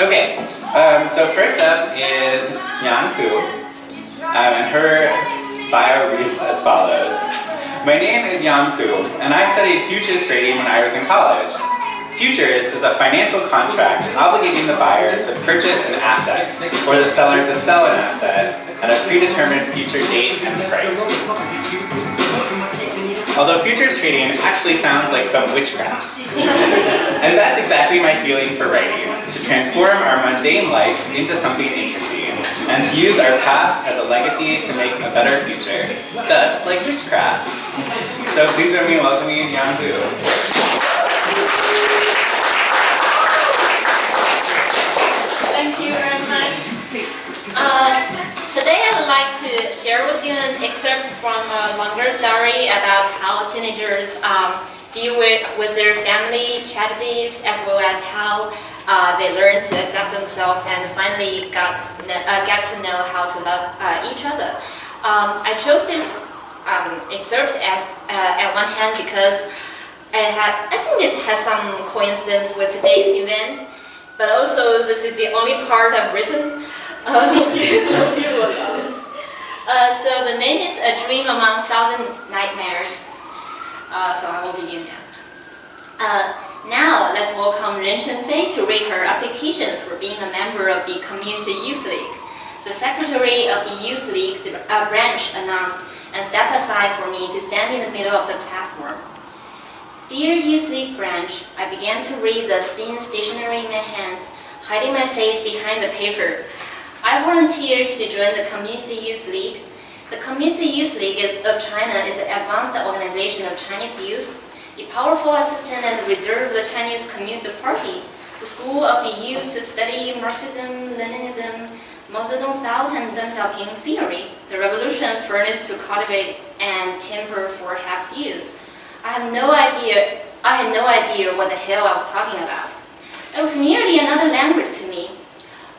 Okay, so first up is Yan Pu, and her bio reads as follows. My name is Yan Pu, and I studied futures trading when I was in college. Futures is a financial contract obligating the buyer to purchase an asset or the seller to sell an asset at a predetermined future date and price. Although futures trading actually sounds like some witchcraft. And that's exactly my feeling for writing, to transform our mundane life into something interesting, and to use our past as a legacy to make a better future, just like witchcraft. So please join me in welcoming Yan Pu. Thank you very much. Today I would like to share with you an excerpt from a longer story about how teenagers deal with their family tragedies, as well as how they learn to accept themselves and finally get to know how to love each other. I chose this excerpt as at one hand because I think it has some coincidence with today's event, but also this is the only part I've written. Hope you will love it. So the name is A Dream Among Thousand Nightmares. So I will begin now. Now let's welcome Ren Chenfei to read her application for being a member of the Community Youth League. The secretary of the Youth League branch announced and stepped aside for me to stand in the middle of the platform. Dear Youth League branch, I began to read the thin stationery in my hands, hiding my face behind the paper. I volunteered to join the Community Youth League. The Community Youth League of China is an advanced organization of Chinese youth, the powerful assistant and reserve of the Chinese Communist Party, the school of the youth to study Marxism, Leninism, Mao Zedong thought and Deng Xiaoping theory, the revolution furnace to cultivate and temper for half youth. I had no idea what the hell I was talking about. It was merely another language to me.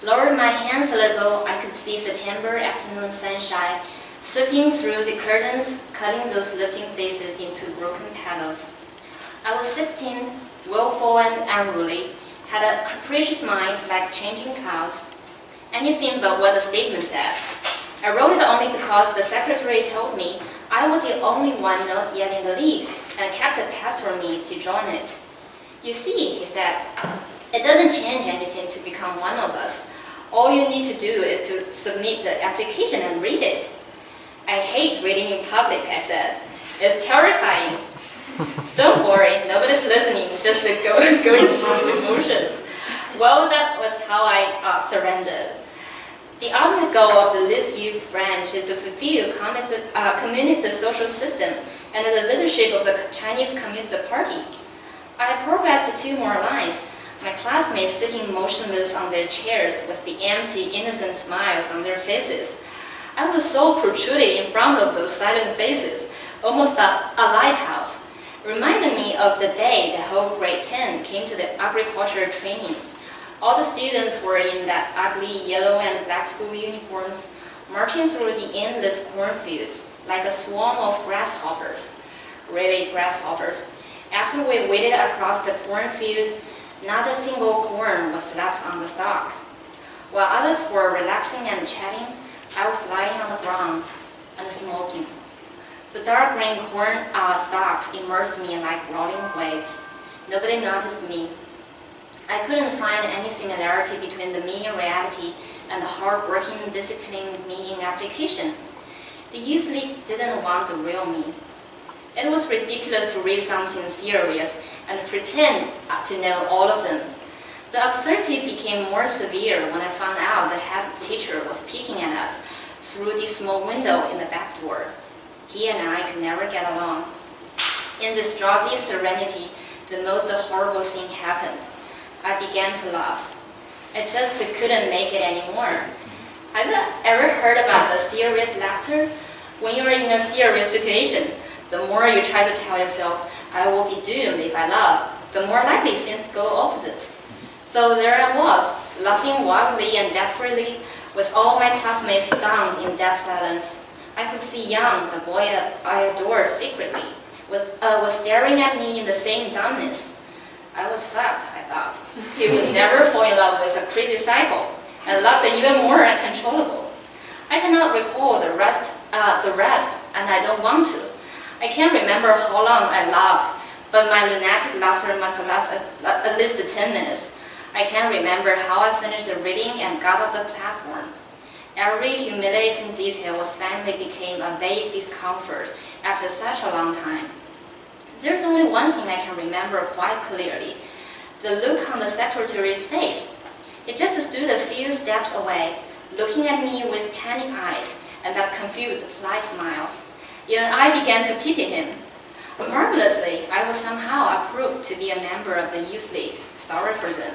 Lowered my hands a little, I could see September afternoon sunshine sifting through the curtains, cutting those lifting faces into broken petals. I was 16, willful and unruly, had a capricious mind like changing clouds. Anything but what the statement said. I wrote it only because the secretary told me I was the only one not yet in the league and kept a pass for me to join it. You see, he said, it doesn't change anything to become one of us. All you need to do is to submit the application and read it. I hate reading in public, I said. It's terrifying. Don't worry, nobody's listening, just going through the motions. Well, that was how I surrendered. The ultimate goal of the List Youth branch is to fulfill communist social system and the leadership of the Chinese Communist Party. I progressed 2 more lines. My classmates sitting motionless on their chairs with the empty, innocent smiles on their faces. I was so protruded in front of those silent faces, almost a lighthouse. Reminded me of the day the whole grade 10 came to the agriculture training. All the students were in that ugly yellow and black school uniforms, marching through the endless cornfield like a swarm of grasshoppers. Really grasshoppers. After we waded across the cornfield, not a single corn was left on the stalk. While others were relaxing and chatting, I was lying on the ground and smoking. The dark green corn stalks immersed me like rolling waves. Nobody noticed me. I couldn't find any similarity between the me in reality and the hard-working, disciplined me in application. The Youth League didn't want the real me. It was ridiculous to read something serious and pretend to know all of them. The absurdity became more severe when I found out the head teacher was peeking at us through the small window in the back door. He and I could never get along. In this drowsy serenity, the most horrible thing happened. I began to laugh. I just couldn't make it anymore. Have you ever heard about the serious laughter? When you're in a serious situation, the more you try to tell yourself, I will be doomed if I laugh, the more likely things go opposite. So there I was, laughing wildly and desperately, with all my classmates stunned in dead silence. I could see Yang, the boy I adored secretly, was staring at me in the same dumbness. I was fucked, I I thought. He would never fall in love with a crazy psycho, and loved even more uncontrollable. I cannot recall the rest, and I don't want to. I can't remember how long I laughed, but my lunatic laughter must last at least 10 minutes. I can't remember how I finished the reading and got off the platform. Every humiliating detail finally became a vague discomfort after such a long time. There's only one thing I can remember quite clearly: the look on the secretary's face. It just stood a few steps away, looking at me with panic eyes and that confused, polite smile. Even I began to pity him. Marvelously, I was somehow approved to be a member of the youth league. Sorry for them.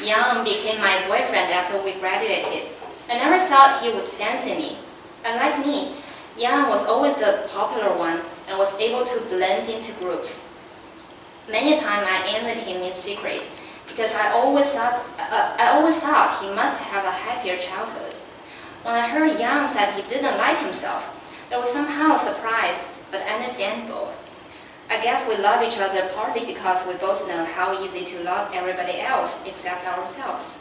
Yang became my boyfriend after we graduated. I never thought he would fancy me. Unlike me, Yang was always the popular one and was able to blend into groups. Many times I envied him in secret because I always thought he must have a happier childhood. When I heard Yang said he didn't like himself, I was somehow surprised but understandable. I guess we love each other partly because we both know how easy to love everybody else except ourselves.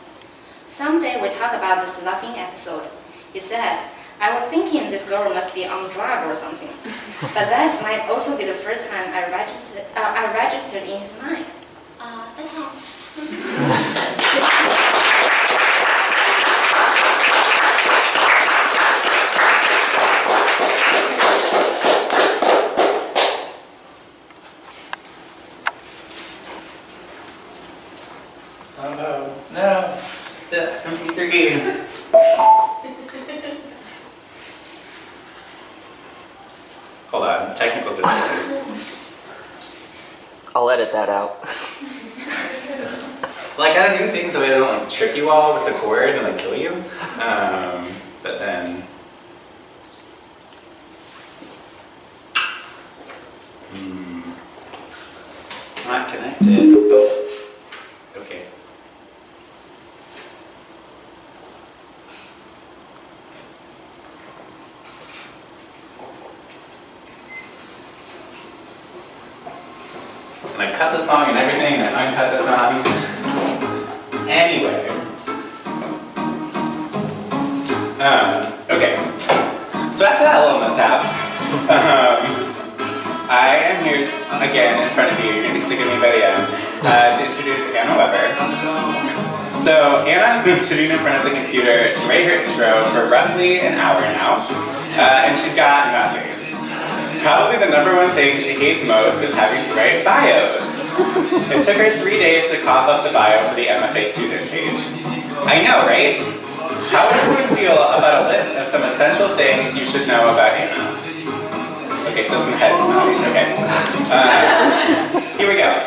Someday we talk about this laughing episode. He said, I was thinking this girl must be on drug or something. But that might also be the first time I registered in his mind. That's all. Oh no, the computer game. Hold on, technical difficulties. I'll edit that out. Well, I gotta do things so I don't like trick you all with the cord and like kill you. But then, not connected. Oh, okay. And I cut the song and everything, and I uncut the song. Anyway. Okay. So after that little mishap, I am here again in front of you. You're going to be sick of me by the end, to introduce Anna Weber. So Anna has been sitting in front of the computer to write her intro for roughly an hour now, and she's got nothing. Probably the number one thing she hates most is having to write bios. It took her 3 days to cough up the bio for the MFA student page. I know, right? How would everyone feel about a list of some essential things you should know about Anna? Okay, so some heads nodding, okay. Here we go.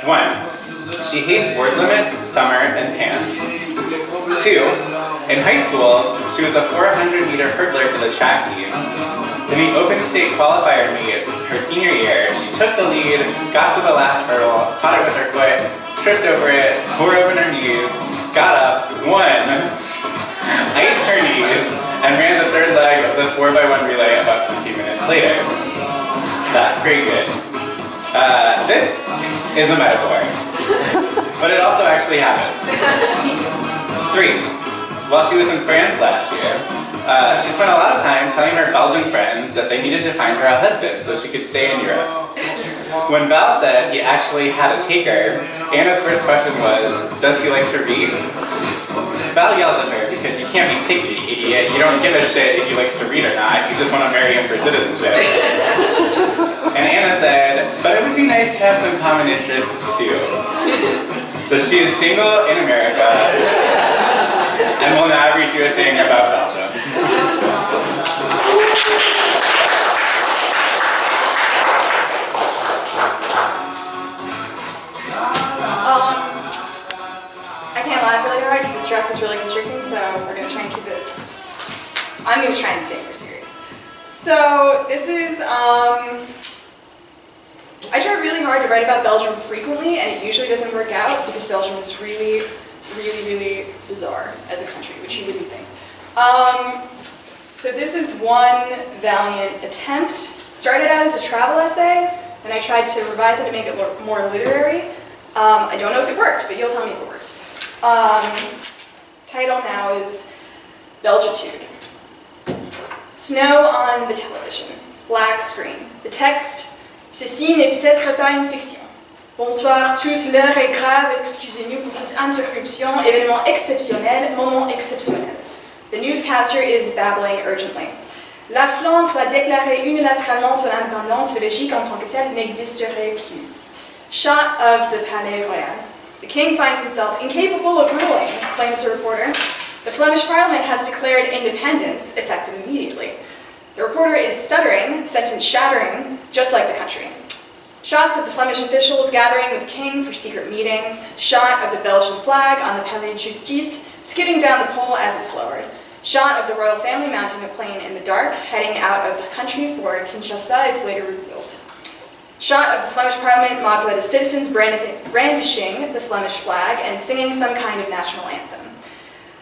1, she hates word limits, summer, and pants. 2, in high school, she was a 400-meter hurdler for the track team. In the open state qualifier meet her senior year, she took the lead, got to the last hurdle, caught it with her foot, tripped over it, tore open her knees, got up, won, iced her knees, and ran the third leg of the 4x1 relay about 15 minutes later. That's pretty good. This is a metaphor, but it also actually happened. 3, while she was in France last year, she spent a lot of time telling her Belgian friends that they needed to find her a husband so she could stay in Europe. When Val said he actually had a taker, Anna's first question was, does he like to read? Val yelled at her because you can't be picky, idiot. You don't give a shit if he likes to read or not. You just want to marry him for citizenship. And Anna said, but it would be nice to have some common interests too. So she is single in America and will now read you a thing about Belgium. I can't laugh really hard because the stress is really constricting, so we're going to try and keep it... I'm going to try and stay more serious. So this is... I try really hard to write about Belgium frequently, and it usually doesn't work out because Belgium is really bizarre as a country, which you wouldn't think. So this is one valiant attempt. Started out as a travel essay, and I tried to revise it to make it more literary. I don't know if it worked, but you'll tell me if it worked. Title now is Belgitude. Snow on the television. Black screen. The text, ceci n'est peut-être pas une fiction. Bonsoir tous, l'heure est grave, excusez-nous pour cette interruption, événement exceptionnel, moment exceptionnel. The newscaster is babbling urgently. La Flandre a déclaré unilatéralement son indépendance, la Belgique en tant que telle n'existerait plus. Shot of the Palais Royal. The king finds himself incapable of ruling, claims a reporter. The Flemish parliament has declared independence, effective immediately. The reporter is stuttering, sentence shattering, just like the country. Shots of the Flemish officials gathering with the king for secret meetings. Shot of the Belgian flag on the Palais de Justice, skidding down the pole as it's lowered. Shot of the royal family mounting a plane in the dark, heading out of the country for Kinshasa is later revealed. Shot of the Flemish parliament mobbed by the citizens brandishing the Flemish flag and singing some kind of national anthem.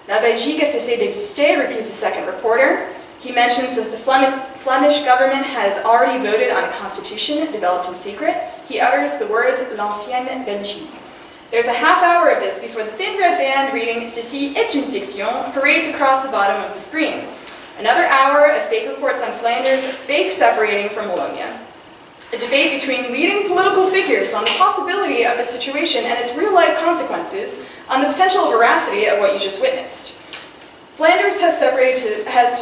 La Belgique a cessé d'exister, repeats the second reporter. He mentions that the Flemish government has already voted on a constitution developed in secret. He utters the words l'ancienne Belgique. There's a half hour of this before the thin red band reading Ceci est une fiction parades across the bottom of the screen. Another hour of fake reports on Flanders, fake separating from Wallonia. A debate between leading political figures on the possibility of a situation and its real-life consequences, on the potential veracity of what you just witnessed. Flanders has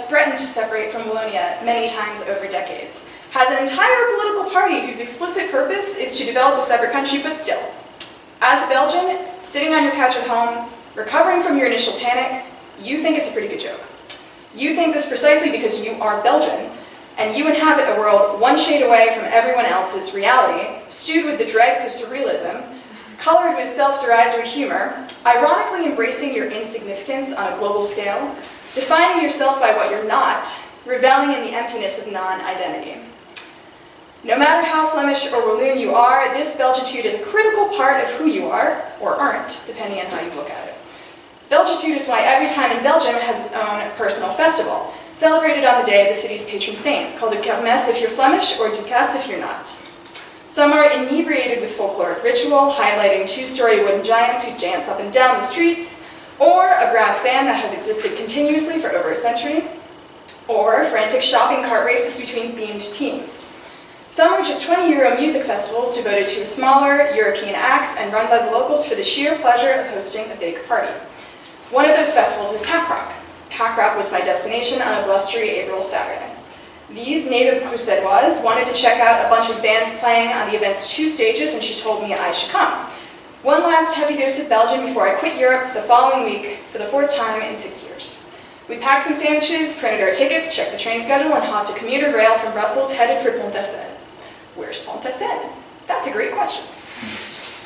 threatened to separate from Wallonia many times over decades, has an entire political party whose explicit purpose is to develop a separate country, but still. As a Belgian, sitting on your couch at home, recovering from your initial panic, you think it's a pretty good joke. You think this precisely because you are Belgian, and you inhabit a world one shade away from everyone else's reality, stewed with the dregs of surrealism, colored with self-derisory humor, ironically embracing your insignificance on a global scale, defining yourself by what you're not, reveling in the emptiness of non-identity. No matter how Flemish or Walloon you are, this Belgitude is a critical part of who you are, or aren't, depending on how you look at it. Belgitude is why every town in Belgium has its own personal festival, celebrated on the day of the city's patron saint, called the Kermesse if you're Flemish or Ducasse if you're not. Some are inebriated with folkloric ritual, highlighting two-story wooden giants who dance up and down the streets, or a brass band that has existed continuously for over a century, or frantic shopping cart races between themed teams. Some are just 20-euro music festivals devoted to smaller European acts and run by the locals for the sheer pleasure of hosting a big party. One of those festivals is Packrock. Packrock was my destination on a blustery April Saturday. These native Bruxellois wanted to check out a bunch of bands playing on the event's 2 stages, and she told me I should come. One last heavy dose of Belgium before I quit Europe the following week for the 4th time in 6 years. We packed some sandwiches, printed our tickets, checked the train schedule, and hopped a commuter rail from Brussels headed for Pont-Essel. Where's Pont-Essel? That's a great question.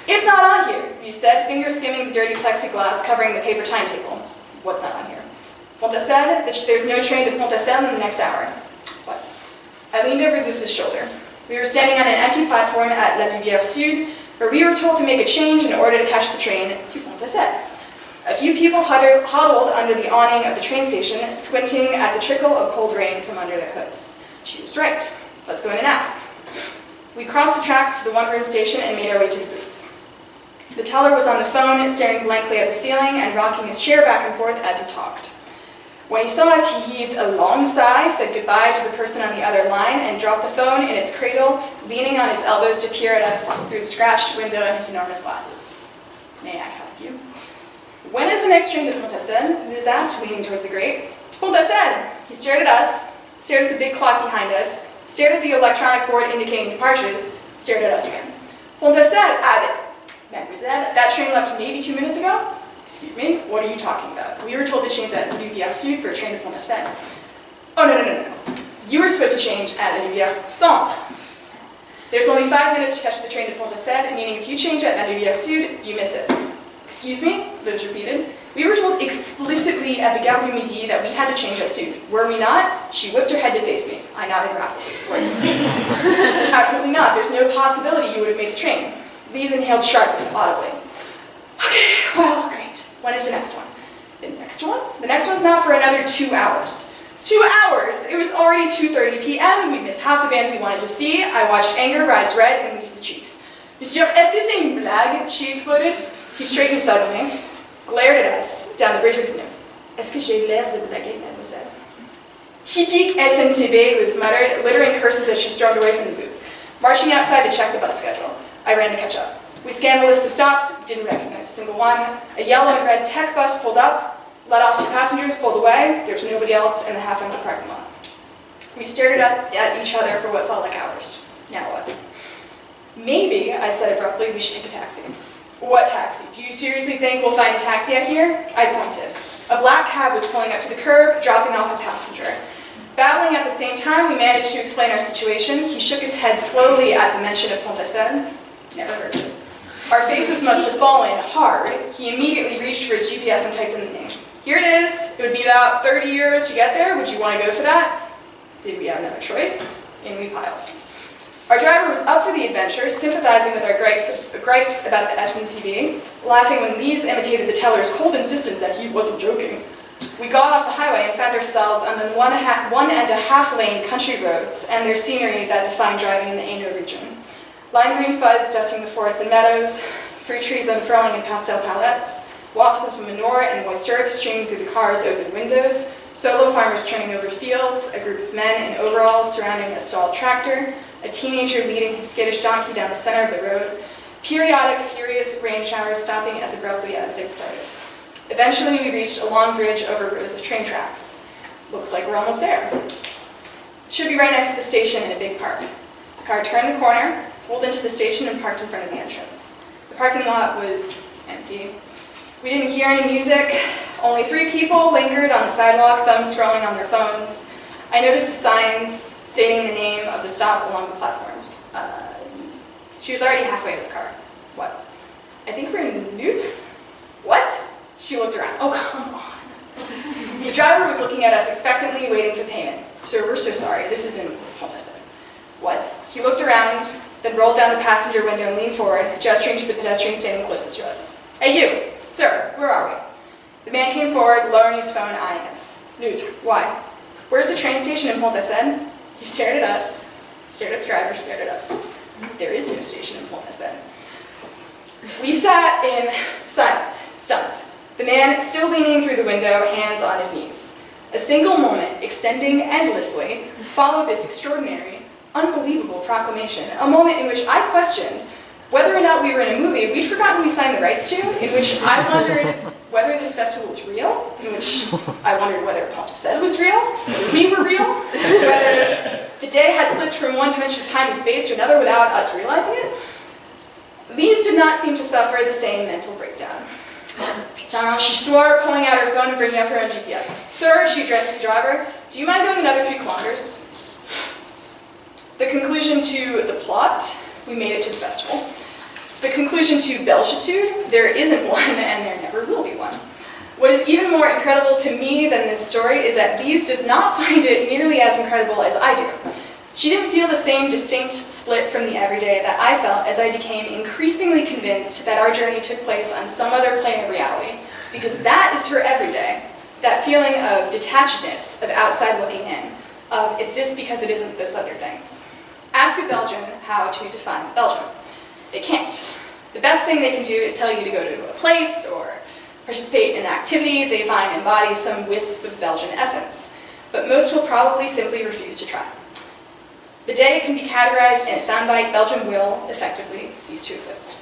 It's not on here, he said, finger skimming the dirty plexiglass covering the paper timetable. What's not on here? Pont-Essel, there's no train to Pont-Essel in the next hour. What? I leaned over Liz's shoulder. We were standing on an empty platform at La Louvière Sud, where we were told to make a change in order to catch the train to Pont-Essel. A few people huddled under the awning of the train station, squinting at the trickle of cold rain from under their hoods. She was right. Let's go in and ask. We crossed the tracks to the one-room station and made our way to the booth. The teller was on the phone, staring blankly at the ceiling and rocking his chair back and forth as he talked. When he saw us, he heaved a long sigh, said goodbye to the person on the other line, and dropped the phone in its cradle, leaning on his elbows to peer at us through the scratched window in his enormous glasses. May I help you? When is the next train to Pont-Essel? Liz asked, leaning towards the grate. To Pont-Essel! He stared at us, stared at the big clock behind us, stared at the electronic board indicating departures, stared at us again. Pont-Essel, Abbott. Mademoiselle, that train left maybe 2 minutes ago? Excuse me, what are you talking about? We were told to change at La Louvière Sud for a train to Pont-Essel. Oh, no. You were supposed to change at La Louvière Centre. There's only 5 minutes to catch the train to Pont-Essel, meaning if you change at La Louvière Sud, you miss it. Excuse me, Liz repeated. We were told explicitly at the Gare du Midi that we had to change at Sud. Were we not? She whipped her head to face me. I nodded rapidly. Absolutely not. There's no possibility you would have made the train. Liz inhaled sharply, audibly. Okay, well, great. When is the next one? The next one? The next one's not for another 2 hours. 2 hours! It was already 2:30 p.m. We'd missed half the bands we wanted to see. I watched anger rise red in Lisa's cheeks. Monsieur, est-ce que c'est une blague? She exploded. He straightened suddenly, glared at us down the bridge of his nose. Est-ce que j'ai l'air de blaguer, mademoiselle? Typique SNCB, Liz muttered, littering curses as she stormed away from the booth. Marching outside to check the bus schedule, I ran to catch up. We scanned the list of stops, didn't recognize a single one. A yellow and red tech bus pulled up, let off 2 passengers, pulled away. There was nobody else in the half-empty parking lot. We stared at each other for what felt like hours. Now what? Maybe, I said abruptly, we should take a taxi. What taxi? Do you seriously think we'll find a taxi out here? I pointed. A black cab was pulling up to the curb, dropping off a passenger. Babbling at the same time, we managed to explain our situation. He shook his head slowly at the mention of Pont-à-Seine. Never heard of it. Our faces must have fallen hard. He immediately reached for his GPS and typed in the name. Here it is. It would be about 30 euros to get there. Would you want to go for that? Did we have another choice? In we piled. Our driver was up for the adventure, sympathizing with our gripes about the SNCB, laughing when Lise imitated the teller's cold insistence that he wasn't joking. We got off the highway and found ourselves on the 1.5 lane country roads and their scenery that define driving in the Hainaut region. Lime green fuzz dusting the forests and meadows, fruit trees unfurling in pastel palettes, wafts of manure and moist earth streaming through the car's open windows, solo farmers turning over fields, a group of men in overalls surrounding a stalled tractor, a teenager leading his skittish donkey down the center of the road, periodic furious rain showers stopping as abruptly as they'd started. Eventually we reached a long bridge over rows of train tracks. Looks like we're almost there. Should be right next to the station in a big park. The car turned the corner, pulled into the station and parked in front of the entrance. The parking lot was empty. We didn't hear any music. Only 3 people lingered on the sidewalk, thumbs scrolling on their phones. I noticed the signs stating the name of the stop along the platforms. She was already halfway to the car. What? I think we're in Newt? What? She looked around. Oh, come on. The driver was looking at us expectantly, waiting for payment. Sir, we're so sorry. This is in Pont-à-Seine. What? He looked around, then rolled down the passenger window and leaned forward, gesturing to the pedestrian standing closest to us. Hey, you! Sir, where are we? The man came forward, lowering his phone, eyeing us. Newt, why? Where's the train station in Pont-à-Seine? He stared at us, stared at the driver, stared at us. There is no station in Pont-à-Seine. We sat in silence, stunned. The man still leaning through the window, hands on his knees. A single moment, extending endlessly, followed this extraordinary, unbelievable proclamation, a moment in which I questioned whether or not we were in a movie we'd forgotten we signed the rights to, in which I wondered whether this festival was real, in which I wondered whether Pont-à-Seine was real, whether we were real, whether the day had slipped from one dimension of time and space to another without us realizing it. Lise did not seem to suffer the same mental breakdown. Putain, she swore, pulling out her phone and bringing up her own GPS. Sir, she addressed the driver, do you mind going another 3 kilometers? The conclusion to the plot, we made it to the festival. The conclusion to Belgitude, there isn't one and there never will be one. What is even more incredible to me than this story is that Lise does not find it nearly as incredible as I do. She didn't feel the same distinct split from the everyday that I felt as I became increasingly convinced that our journey took place on some other plane of reality, because that is her everyday, that feeling of detachedness, of outside looking in, of it's this because it isn't those other things. Ask a Belgian how to define Belgium. They can't. The best thing they can do is tell you to go to a place or participate in an activity they find embodies some wisp of Belgian essence, but most will probably simply refuse to try. The day it can be categorized in a soundbite, Belgium will effectively cease to exist.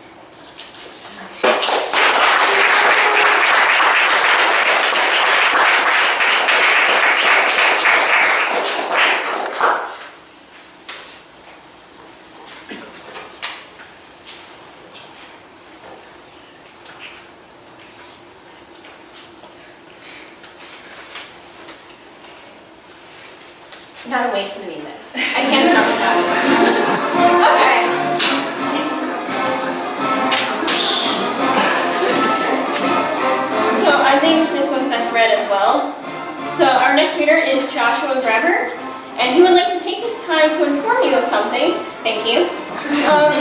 Gotta wait for the music. I can't stop with that. Okay. So I think this one's best read as well. So our next reader is Joshua Greber, and he would like to take this time to inform you of something. Thank you.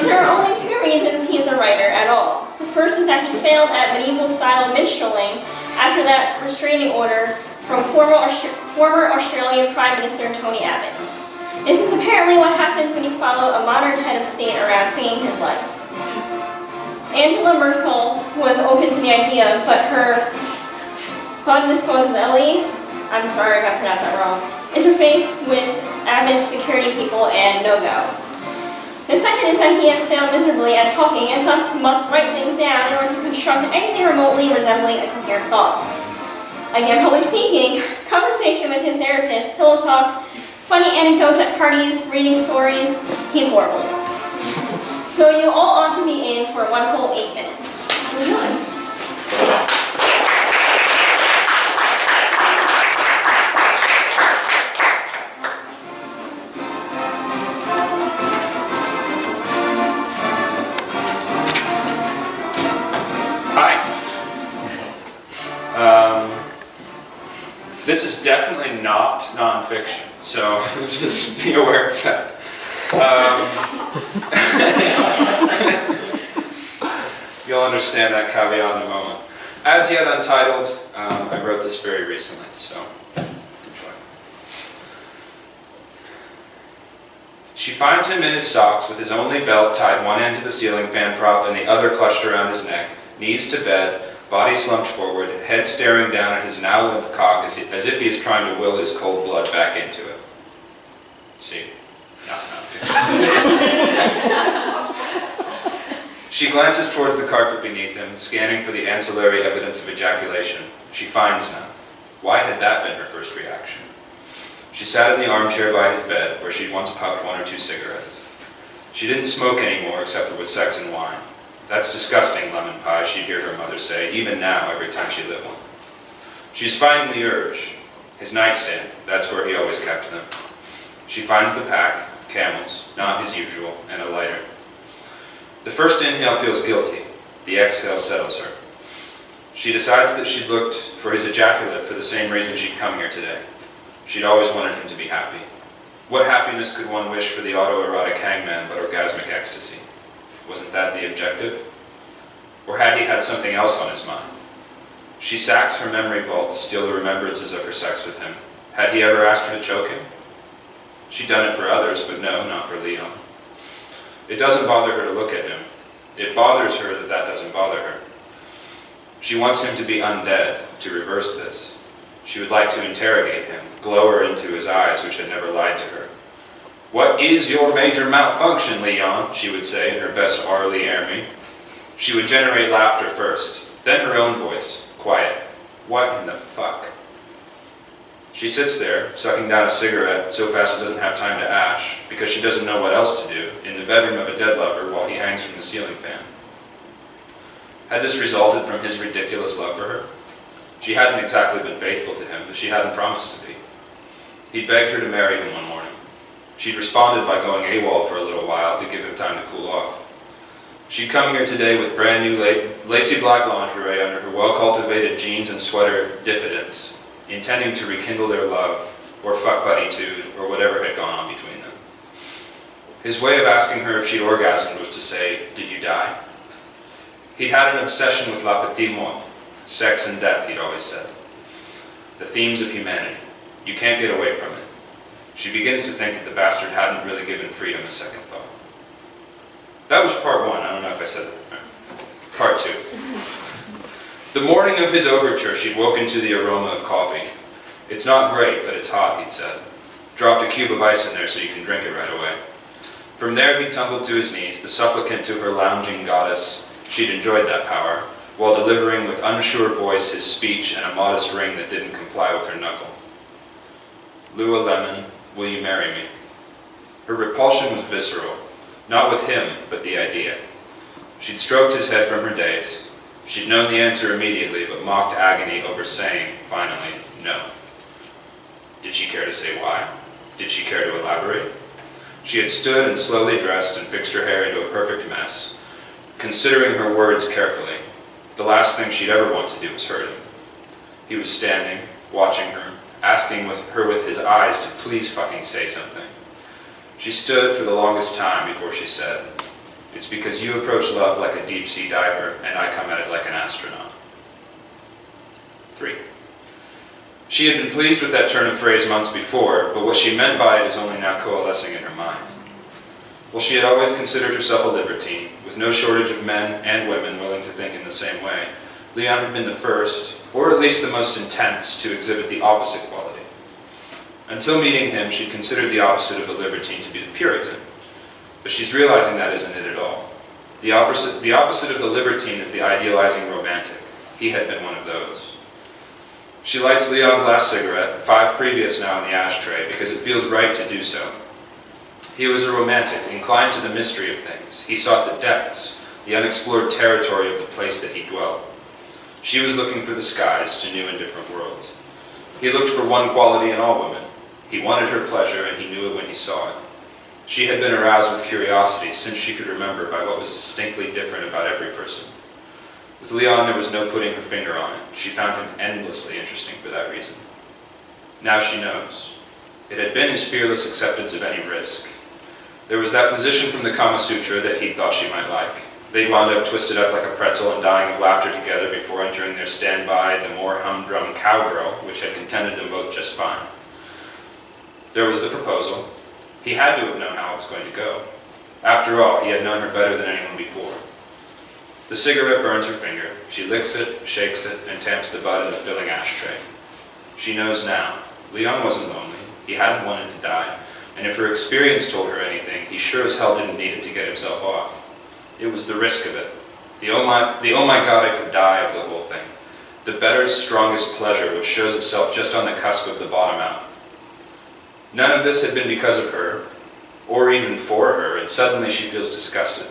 There are only 2 reasons he is a writer at all. The first is that he failed at medieval-style minstrelling after that restraining order from former Australian Prime Minister Tony Abbott. This is apparently what happens when you follow a modern head of state around singing his life. Angela Merkel was open to the idea, but her Podniscozelli, I'm sorry if I pronounced that wrong, interfaced with avid security people and no-go. The second is that he has failed miserably at talking and thus must write things down in order to construct anything remotely resembling a coherent thought. Again, public speaking, conversation with his therapist, pillow talk, funny anecdotes at parties, reading stories, he's horrible. So you all ought to be in for a wonderful 8 minutes. Enjoy. This is definitely not nonfiction, so just be aware of that. You'll understand that caveat in a moment. As yet untitled, I wrote this very recently, so enjoy. She finds him in his socks with his only belt tied one end to the ceiling fan prop and the other clutched around his neck, knees to bed, body slumped forward, head staring down at his now limp cock as if he is trying to will his cold blood back into it. See? No. She glances towards the carpet beneath him, scanning for the ancillary evidence of ejaculation. She finds none. Why had that been her first reaction? She sat in the armchair by his bed, where she'd once puffed 1 or 2 cigarettes. She didn't smoke anymore, except for with sex and wine. That's disgusting, lemon pie, she'd hear her mother say, even now, every time she lit one. She's finding the urge. His nightstand, that's where he always kept them. She finds the pack, Camels, not his usual, and a lighter. The first inhale feels guilty. The exhale settles her. She decides that she'd looked for his ejaculate for the same reason she'd come here today. She'd always wanted him to be happy. What happiness could one wish for the autoerotic hangman but orgasmic ecstasy? Wasn't that the objective? Or had he had something else on his mind? She sacks her memory vault to steal the remembrances of her sex with him. Had he ever asked her to choke him? She'd done it for others, but no, not for Leon. It doesn't bother her to look at him. It bothers her that that doesn't bother her. She wants him to be undead, to reverse this. She would like to interrogate him, glower into his eyes which had never lied to her. "What is your major malfunction, Leon?" she would say in her best Arlie Ermy. She would generate laughter first, then her own voice, quiet. What in the fuck? She sits there, sucking down a cigarette so fast it doesn't have time to ash, because she doesn't know what else to do, in the bedroom of a dead lover while he hangs from the ceiling fan. Had this resulted from his ridiculous love for her? She hadn't exactly been faithful to him, but she hadn't promised to be. He'd begged her to marry him one morning. She'd responded by going AWOL for a little while to give him time to cool off. She'd come here today with brand new lacy black lingerie under her well-cultivated jeans and sweater diffidence, intending to rekindle their love, or fuck buddy-tude, or whatever had gone on between them. His way of asking her if she'd orgasmed was to say, "Did you die?" He'd had an obsession with la petite mort, sex and death, he'd always said. The themes of humanity. You can't get away from it. She begins to think that the bastard hadn't really given freedom a second thought. That was part 1. I don't know if I said that. Part 2. The morning of his overture, she'd woken to the aroma of coffee. "It's not great, but it's hot," he'd said. "Dropped a cube of ice in there so you can drink it right away." From there, he tumbled to his knees, the supplicant to her lounging goddess. She'd enjoyed that power, while delivering with unsure voice his speech and a modest ring that didn't comply with her knuckle. "Lua Lemon, will you marry me?" Her repulsion was visceral, not with him, but the idea. She'd stroked his head from her days. She'd known the answer immediately, but mocked agony over saying, finally, no. Did she care to say why? Did she care to elaborate? She had stood and slowly dressed and fixed her hair into a perfect mess, considering her words carefully. The last thing she'd ever want to do was hurt him. He was standing, watching her, asking her with his eyes to please fucking say something. She stood for the longest time before she said, "It's because you approach love like a deep-sea diver, and I come at it like an astronaut." 3. She had been pleased with that turn of phrase months before, but what she meant by it is only now coalescing in her mind. While she had always considered herself a libertine, with no shortage of men and women willing to think in the same way, Leon had been the first, or at least the most intense, to exhibit the opposite quality. Until meeting him, she'd considered the opposite of a libertine to be the Puritan. But she's realizing that isn't it at all. The opposite of the libertine is the idealizing romantic. He had been one of those. She lights Leon's last cigarette, 5 previous now in the ashtray, because it feels right to do so. He was a romantic, inclined to the mystery of things. He sought the depths, the unexplored territory of the place that he dwelt. She was looking for the skies to new and different worlds. He looked for one quality in all women. He wanted her pleasure, and he knew it when he saw it. She had been aroused with curiosity since she could remember by what was distinctly different about every person. With Leon, there was no putting her finger on it. She found him endlessly interesting for that reason. Now she knows. It had been his fearless acceptance of any risk. There was that position from the Kama Sutra that he thought she might like. They'd wound up twisted up like a pretzel and dying of laughter together before entering their standby, the more humdrum cowgirl, which had contented them both just fine. There was the proposal. He had to have known how it was going to go. After all, he had known her better than anyone before. The cigarette burns her finger. She licks it, shakes it, and tamps the butt in the filling ashtray. She knows now. Leon wasn't lonely. He hadn't wanted to die. And if her experience told her anything, he sure as hell didn't need it to get himself off. It was the risk of it. The oh my God, I could die of the whole thing. The better, strongest pleasure which shows itself just on the cusp of the bottom out. None of this had been because of her, or even for her, and suddenly she feels disgusted.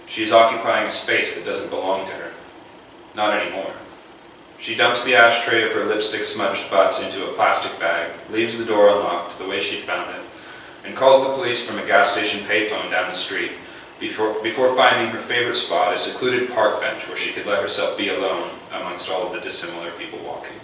She is occupying a space that doesn't belong to her. Not anymore. She dumps the ashtray of her lipstick-smudged butts into a plastic bag, leaves the door unlocked the way she'd found it, and calls the police from a gas station payphone down the street before finding her favorite spot, a secluded park bench where she could let herself be alone amongst all of the dissimilar people walking.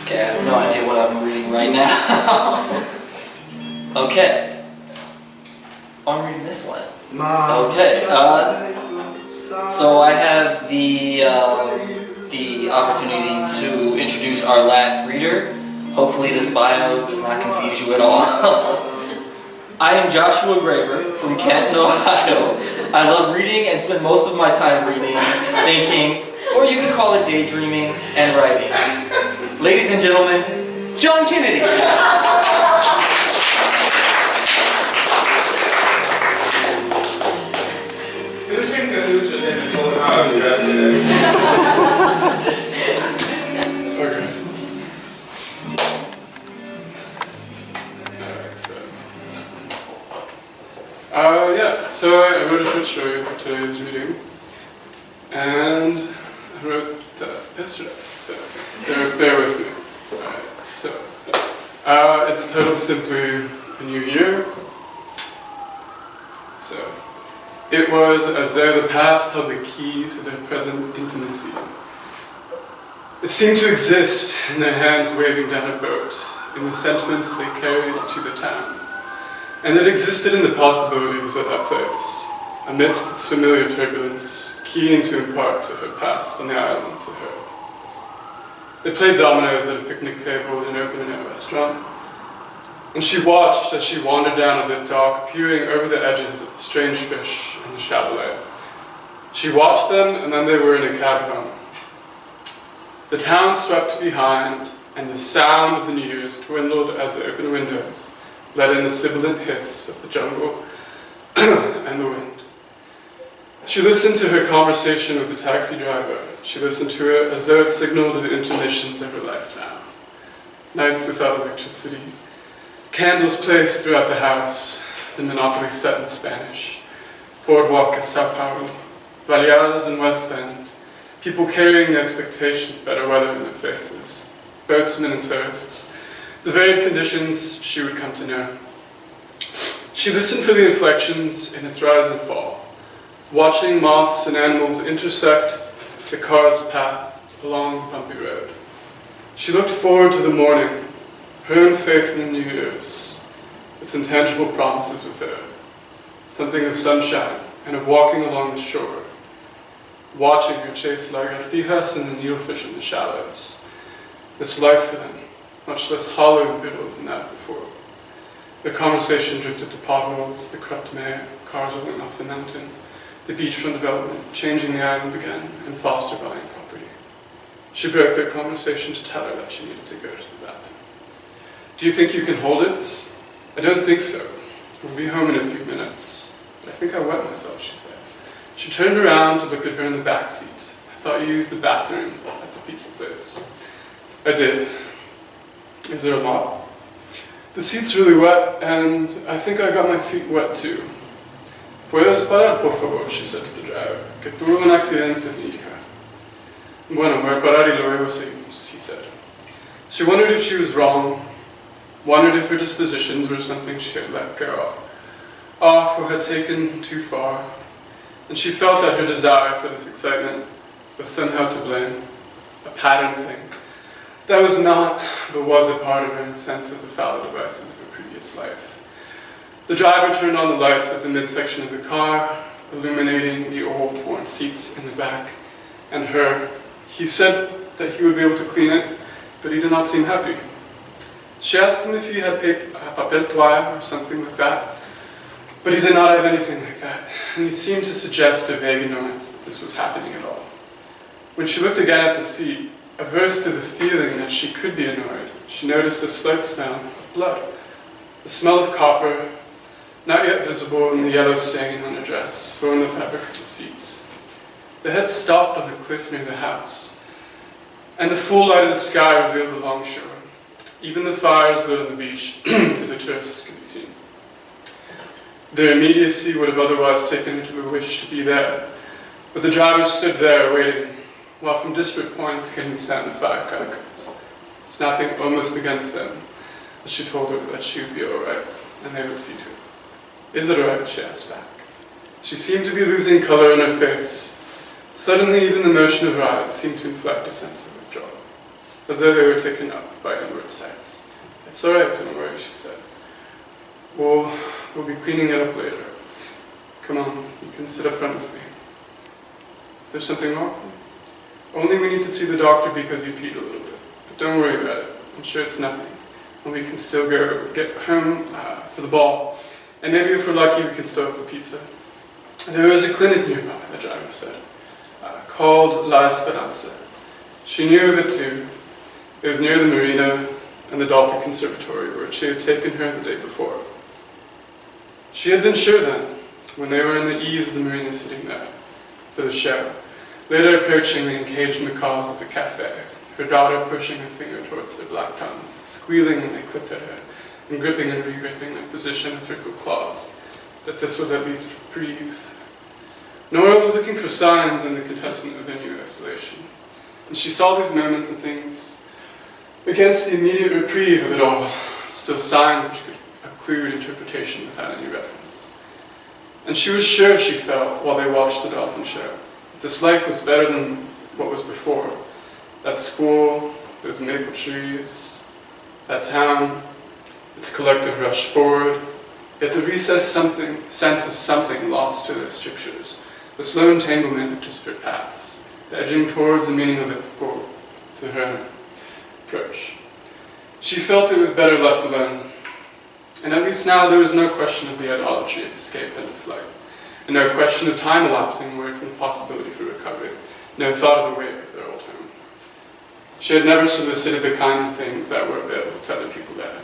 Okay, I have no idea what I'm reading right now. Okay. I'm reading this one. Okay. So I have the opportunity to introduce our last reader. Hopefully this bio does not confuse you at all. I am Joshua Graber from Canton, Ohio. I love reading and spend most of my time reading, thinking, or you could call it daydreaming and writing. Ladies and gentlemen, John Kennedy. Who's in cahoots with him and told him how to dress today? Okay. Alright, so I wrote a short story for today's reading, and I wrote that yesterday, so bear with me. Alright, so it's titled simply A New Year. So, it was as though the past held the key to their present intimacy. It seemed to exist in their hands waving down a boat, in the sentiments they carried to the town. And it existed in the possibilities of that place, amidst its familiar turbulence, keen to impart to her past on the island to her. They played dominoes at a picnic table in an open-air restaurant, and she watched as she wandered down a lit dock, peering over the edges of the strange fish and the chalet. She watched them, and then they were in a cab home. The town swept behind, and the sound of the news dwindled as the open windows let in the sibilant hiss of the jungle and the wind. She listened to her conversation with the taxi driver. She listened to it as though it signaled the intermissions of her life now. Nights without electricity, candles placed throughout the house, the Monopoly set in Spanish, boardwalk at Sao Paulo, Baleares and West End, people carrying the expectation of better weather in their faces, boatsmen and tourists, the varied conditions she would come to know. She listened for the inflections in its rise and fall, watching moths and animals intersect the car's path along the bumpy road. She looked forward to the morning, her own faith in the New Year's, its intangible promises with her, something of sunshine and of walking along the shore, watching her chase lagartijas and the needlefish in the shallows. This life for them, much less hollow and bitter than that before. The conversation drifted to potholes, the corrupt mayor, cars rolling off the mountain, the beachfront development, changing the island again, and Foster buying property. She broke their conversation to tell her that she needed to go to the bathroom. Do you think you can hold it? I don't think so. We'll be home in a few minutes. But I think I wet myself, she said. She turned around to look at her in the back seat. I thought you used the bathroom at the pizza place. I did. Is there a lot? The seat's really wet, and I think I got my feet wet too. ¿Puedes parar, por favor?" she said to the driver. "Que tuve un accidente, mi hija." "Bueno, voy a parar y luego seguimos," he said. She wondered if she was wrong, wondered if her dispositions were something she had let go off or had taken too far, and she felt that her desire for this excitement was somehow to blame, a pattern thing. That was not, but was a part of her sense of the fallow devices of her previous life. The driver turned on the lights at the midsection of the car, illuminating the old worn seats in the back, and her. He said that he would be able to clean it, but he did not seem happy. She asked him if he had papel toile or something like that, but he did not have anything like that, and he seemed to suggest a vague annoyance that this was happening at all. When she looked again at the seat, averse to the feeling that she could be annoyed, she noticed a slight smell of blood, the smell of copper, not yet visible in the yellow stain on her dress or on the fabric of the seat. They had stopped on a cliff near the house, and the full light of the sky revealed the longshore. Even the fires lit on the beach for the tourists could be seen. Their immediacy would have otherwise taken her to the wish to be there, but the driver stood there waiting, while from disparate points came the sound of firecrackers, snapping almost against them, as she told her that she would be all right, and they would see to it. "Is it all right?" she asked back. She seemed to be losing color in her face. Suddenly, even the motion of her eyes seemed to inflect a sense of withdrawal, as though they were taken up by inward sights. "It's all right, don't worry," she said. We'll be cleaning it up later. Come on, you can sit up front with me." "Is there something wrong?" "Only we need to see the doctor because he peed a little bit. But don't worry about it. I'm sure it's nothing. And we can still go get home for the ball. And maybe if we're lucky, we can still have the pizza." "There is a clinic nearby," the driver said, "called La Esperanza." She knew of it too. It was near the marina and the Dolphin Conservatory where she had taken her the day before. She had been sure then, when they were in the eaves of the marina sitting there for the show, later approaching the encaged macaws at the cafe, her daughter pushing her finger towards their black tongues, squealing when they clipped at her, and gripping and re-gripping their position with her claws, that this was at least reprieve. Nora was looking for signs in the contestment of their new isolation, and she saw these moments and things against the immediate reprieve of it all, still signs which could occlude interpretation without any reference. And she was sure, she felt, while they watched the dolphin show, that this life was better than what was before. That school, those maple trees, that town, its collective rush forward, yet the recessed sense of something lost to those strictures, the slow entanglement of disparate paths, the edging towards the meaning of it to her approach. She felt it was better left alone, and at least now there was no question of the idolatry of escape and of flight, and no question of time elapsing away from the possibility for recovery, no thought of the weight of their old home. She had never solicited the kinds of things that were available to other people there,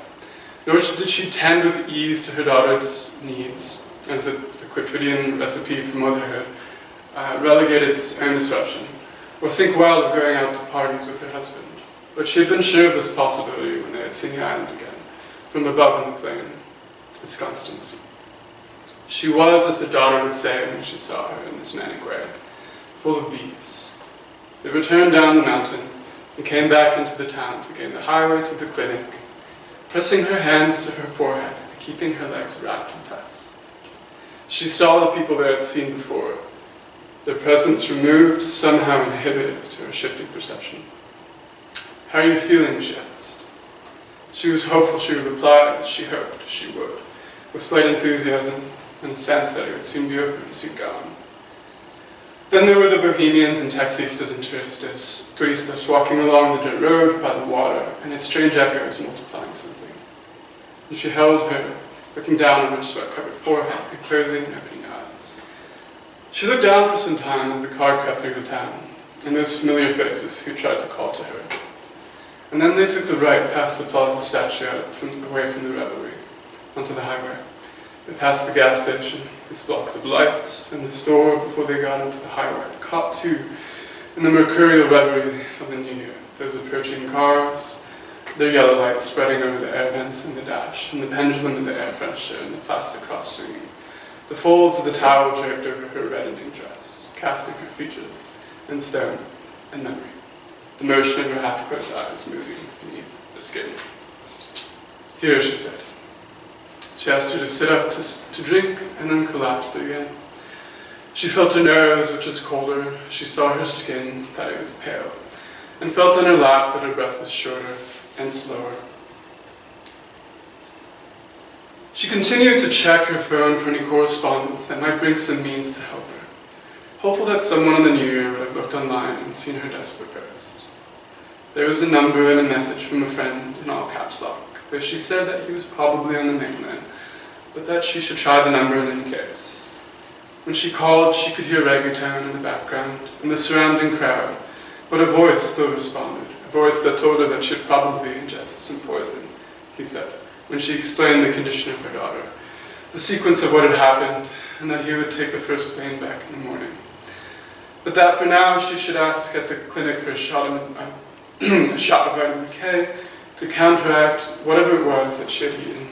nor did she tend with ease to her daughter's needs, as the quotidian recipe for motherhood relegated its own disruption, or think well of going out to parties with her husband. But she had been sure of this possibility when they had seen the island again, from above on the plain, its constancy. She was, as her daughter would say when she saw her in this manic way, full of bees. They returned down the mountain and came back into the town to gain the highway to the clinic, pressing her hands to her forehead and keeping her legs wrapped in ties. She saw the people they had seen before, their presence removed, somehow inhibitive to her shifting perception. "How are you feeling?" she asked. She was hopeful she would reply as she hoped she would, with slight enthusiasm and a sense that it would soon be over and soon gone. Then there were the bohemians and taxistas and turistas walking along the dirt road by the water, and its strange echoes multiplying something. And she held her, looking down on her sweat-covered forehead and closing and opening eyes. She looked down for some time as the car crept through the town, and those familiar faces who tried to call to her. And then they took the right past the plaza statue away from the revelry, onto the highway. They passed the gas station, its blocks of lights, and the store before they got into the highway, caught too in the mercurial reverie of the new year. Those approaching cars, their yellow lights spreading over the air vents and the dash, and the pendulum of the air freshener and the plastic cross swinging. The folds of the towel draped over her reddening dress, casting her features in stone and memory. The motion of her half-closed eyes moving beneath the skin. "Here," she said. She asked her to sit up to drink, and then collapsed again. She felt her nose, which was colder. She saw her skin, that it was pale, and felt on her lap that her breath was shorter and slower. She continued to check her phone for any correspondence that might bring some means to help her, hopeful that someone in the new year would have looked online and seen her desperate post. There was a number and a message from a friend in all caps lock, though she said that he was probably on the mainland, but that she should try the number in any case. When she called, she could hear reggaeton in the background and the surrounding crowd, but a voice still responded, a voice that told her that she had probably ingested some poison, he said, when she explained the condition of her daughter, the sequence of what had happened, and that he would take the first plane back in the morning. But that for now she should ask at the clinic for a shot of vitamin K to counteract whatever it was that she had eaten,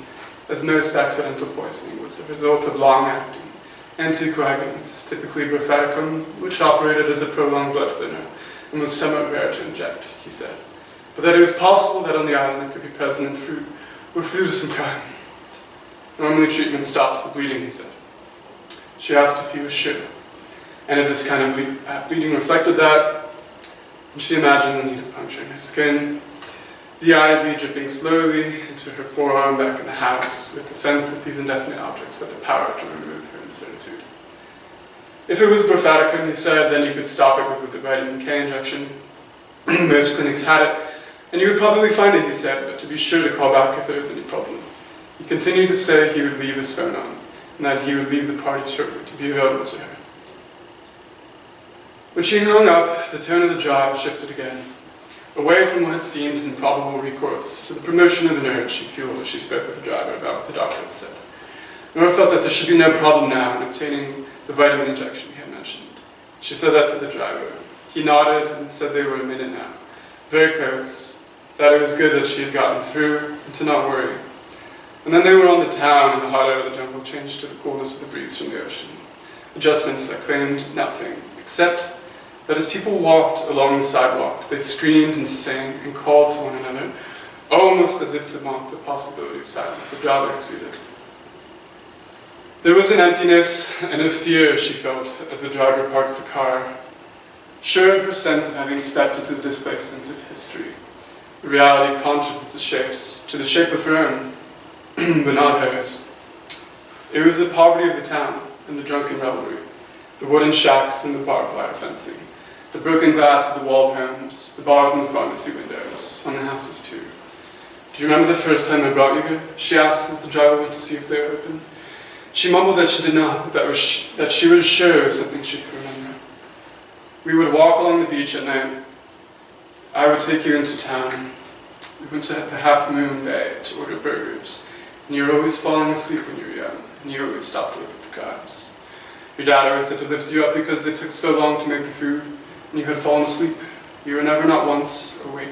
as most accidental poisoning was the result of long-acting anticoagulants, typically brifadicum, which operated as a prolonged blood thinner and was somewhat rare to inject, he said. But that it was possible that on the island it could be present in fruit or fruit of some kind. Normally treatment stops the bleeding, he said. She asked if he was sure, and if this kind of bleeding reflected that, and she imagined the needle puncturing her skin, the IV dripping slowly into her forearm back in the house, with the sense that these indefinite objects had the power to remove her incertitude. If it was brifadicum, he said, then you could stop it with the vitamin K injection. Most clinics had it, and you would probably find it, he said, but to be sure to call back if there was any problem. He continued to say he would leave his phone on, and that he would leave the party shortly to be available to her. When she hung up, the tone of the job shifted again, away from what had seemed an improbable recourse to the promotion of an urge she fueled as she spoke with the driver about what the doctor had said. Nora felt that there should be no problem now in obtaining the vitamin injection he had mentioned. She said that to the driver. He nodded and said they were a minute now, very close, that it was good that she had gotten through and to not worry. And then they were on the town, and the hot air of the jungle changed to the coolness of the breeze from the ocean. Adjustments that claimed nothing, except that as people walked along the sidewalk, they screamed and sang and called to one another, almost as if to mock the possibility of silence, or rather exceeded. There was an emptiness and a fear she felt as the driver parked the car, sure of her sense of having stepped into the displacements of history, a reality contrary to the shape of her own, but not hers. It was the poverty of the town and the drunken revelry, the wooden shacks and the barbed wire fencing, the broken glass of the walled homes, the bars and the pharmacy windows, on the houses too. Do you remember the first time I brought you here? She asked as the driver went to see if they were open. She mumbled that she did not, but that she was sure it was something she could remember. We would walk along the beach at night. I would take you into town. We went to the Half Moon Bay to order burgers, and you were always falling asleep when you were young, and you always stopped to look at the guys. Your dad always had to lift you up because they took so long to make the food, and you had fallen asleep. You were never not once awake.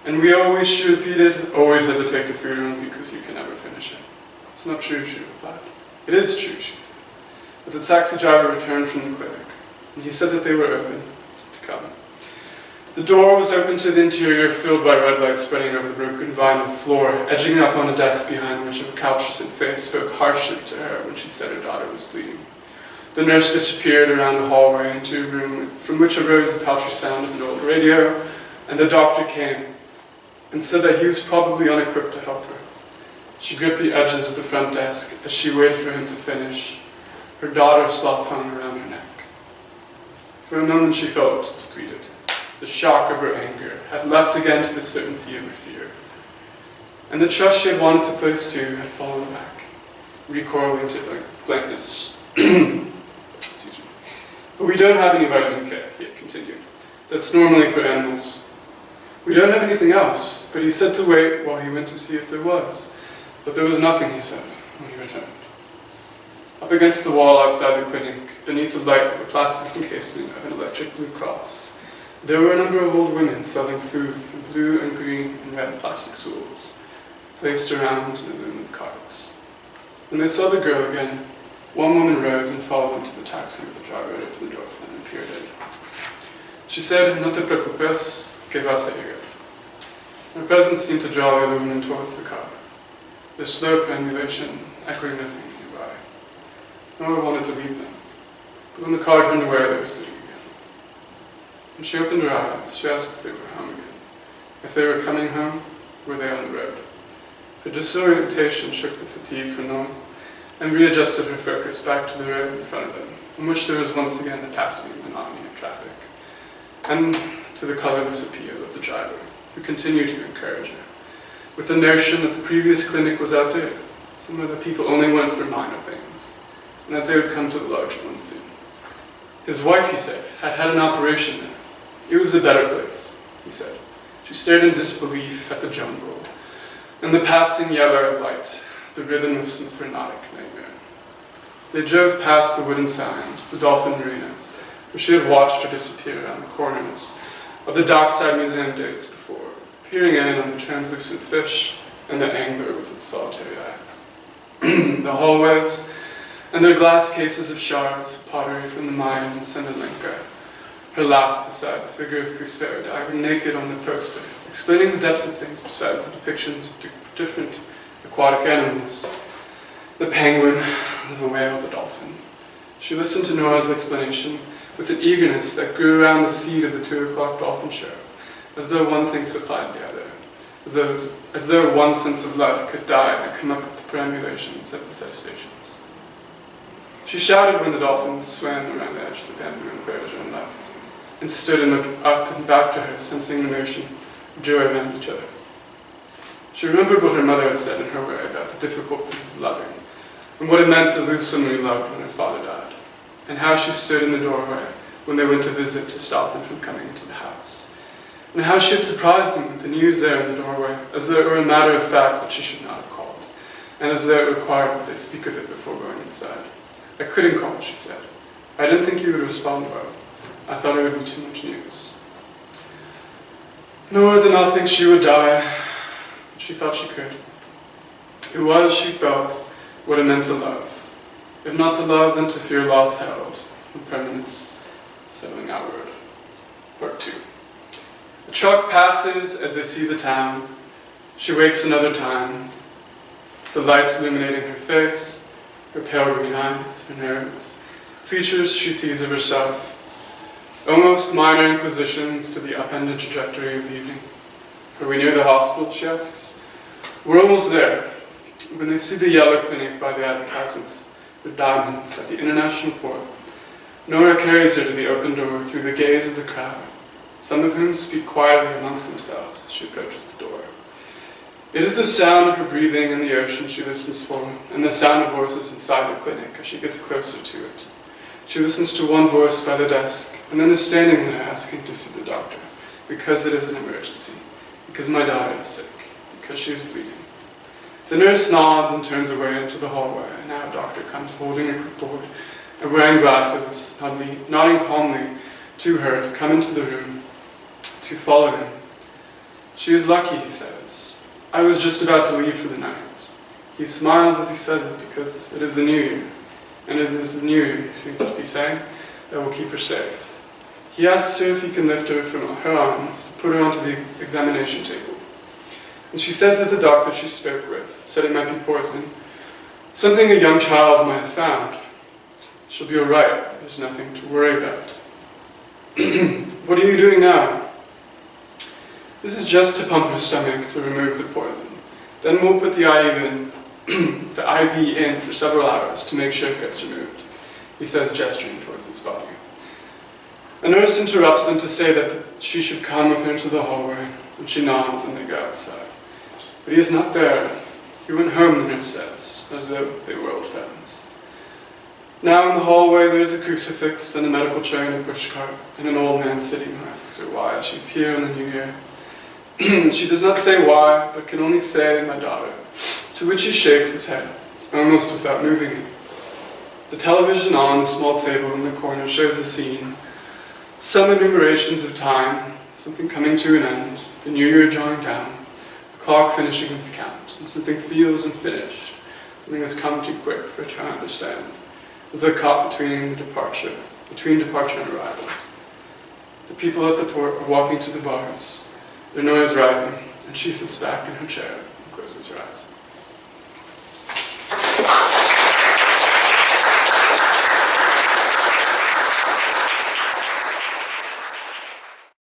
And we always, she repeated, always had to take the food home because you can never finish it. It's not true, she replied. It is true, she said. But the taxi driver returned from the clinic, and he said that they were open to come. The door was open to the interior, filled by red light spreading over the broken vinyl floor, edging up on a desk behind which a recalcitrant face spoke harshly to her when she said her daughter was bleeding. The nurse disappeared around the hallway into a room from which arose the paltry sound of an old radio, and the doctor came and said that he was probably unequipped to help her. She gripped the edges of the front desk as she waited for him to finish. Her daughter slop hung around her neck. For a moment she felt depleted. The shock of her anger had left again to the certainty of her fear. And the trust she had wanted to place too had fallen back, recoiling to blankness. Excuse me. But we don't have any vitamin K, he had continued. That's normally for animals. We don't have anything else, but he said to wait while he went to see if there was. But there was nothing, he said, when he returned. Up against the wall outside the clinic, beneath the light of a plastic encasement of an electric blue cross, there were a number of old women selling food from blue and green and red plastic stools, placed around an aluminum cart. When they saw the girl again, one woman rose and followed into the taxi with the driver opened the door for them and peered in. She said, "No te preocupes, que vas a llegar." Her presence seemed to draw the other women towards the car, their slow perambulation echoing nothing nearby. No one wanted to leave them, but when the car turned away, they were sitting again. When she opened her eyes, she asked if they were home again. If they were coming home, were they on the road? Her disorientation shook the fatigue from Noam and readjusted her focus back to the road in front of them, in which there was once again the passing monotony of traffic, and to the colorless appeal of the driver, who continued to encourage her, with the notion that the previous clinic was outdated, somewhere that people only went for minor things, and that they would come to the larger ones soon. His wife, he said, had had an operation there. It was a better place, he said. She stared in disbelief at the jungle, and the passing yellow light, the rhythm of some frenetic nightmare. They drove past the wooden sign to the Dolphin Marina, where she had watched her disappear around the corners of the Dockside Museum days before, peering in on the translucent fish and the angler with its solitary eye. The hallways and their glass cases of shards of pottery from the Mayan and Sendalenka, her laugh beside the figure of Cousteau diving naked on the poster, explaining the depths of things besides the depictions of different aquatic animals, the penguin, the whale, the dolphin. She listened to Nora's explanation with an eagerness that grew around the seed of the 2 o'clock dolphin show, as though one thing supplied the other, as though one sense of love could die and come up with the perambulations at the set stations. She shouted when the dolphins swam around the edge of the bamboo enclosure and left, and stood and looked up and back to her, sensing the motion of joy around each other. She remembered what her mother had said in her way about the difficulties of loving, and what it meant to lose someone you loved when her father died, and how she stood in the doorway when they went to visit to stop them from coming into the house, and how she had surprised them with the news there in the doorway, as though it were a matter of fact that she should not have called, and as though it required that they speak of it before going inside. "I couldn't call," she said. "I didn't think you would respond well. I thought it would be too much news." Nora did not think she would die, but she thought she could. It was, she felt, what it meant to love. If not to love, then to fear loss held, and permanence settling outward. Part 2. The truck passes as they see the town. She wakes another time, the lights illuminating her face, her pale green eyes, her nose, features she sees of herself, almost minor inquisitions to the upended trajectory of the evening. "Are we near the hospital?" she asks. "We're almost there." When they see the yellow clinic by the advertisements, the diamonds at the international port, Nora carries her to the open door through the gaze of the crowd, some of whom speak quietly amongst themselves as she approaches the door. It is the sound of her breathing in the ocean she listens for, and the sound of voices inside the clinic as she gets closer to it. She listens to one voice by the desk, and then is standing there asking to see the doctor, because it is an emergency, because my daughter is sick, because she is bleeding. The nurse nods and turns away into the hallway, and now a doctor comes holding a clipboard and wearing glasses, nodding calmly to her to come into the room, to follow him. "She is lucky," he says. "I was just about to leave for the night." He smiles as he says it because it is the new year, and it is the new year, he seems to be saying, that will keep her safe. He asks her if he can lift her from her arms to put her onto the examination table. And she says that the doctor she spoke with said it might be poison, something a young child might have found. "She'll be all right. There's nothing to worry about." "What are you doing now?" This is just to pump her stomach to remove the poison. Then we'll put the IV in for several hours to make sure it gets removed, he says, gesturing towards his body. A nurse interrupts them to say that she should come with her into the hallway, and she nods and they go outside. But he is not there. He went home, the nurse says, as though they were old friends. Now in the hallway there is a crucifix and a medical chair and a pushcart, and an old man sitting who asks her why she's here in the new year. She does not say why, but can only say, my daughter, to which he shakes his head, almost without moving it. The television on the small table in the corner shows a scene, some enumerations of time, something coming to an end, the new year drawing down, the clock finishing its count, and something feels unfinished, something has come too quick for her to understand, as though caught between departure and arrival. The people at the port are walking to the bars, their noise rising, and she sits back in her chair and closes her eyes.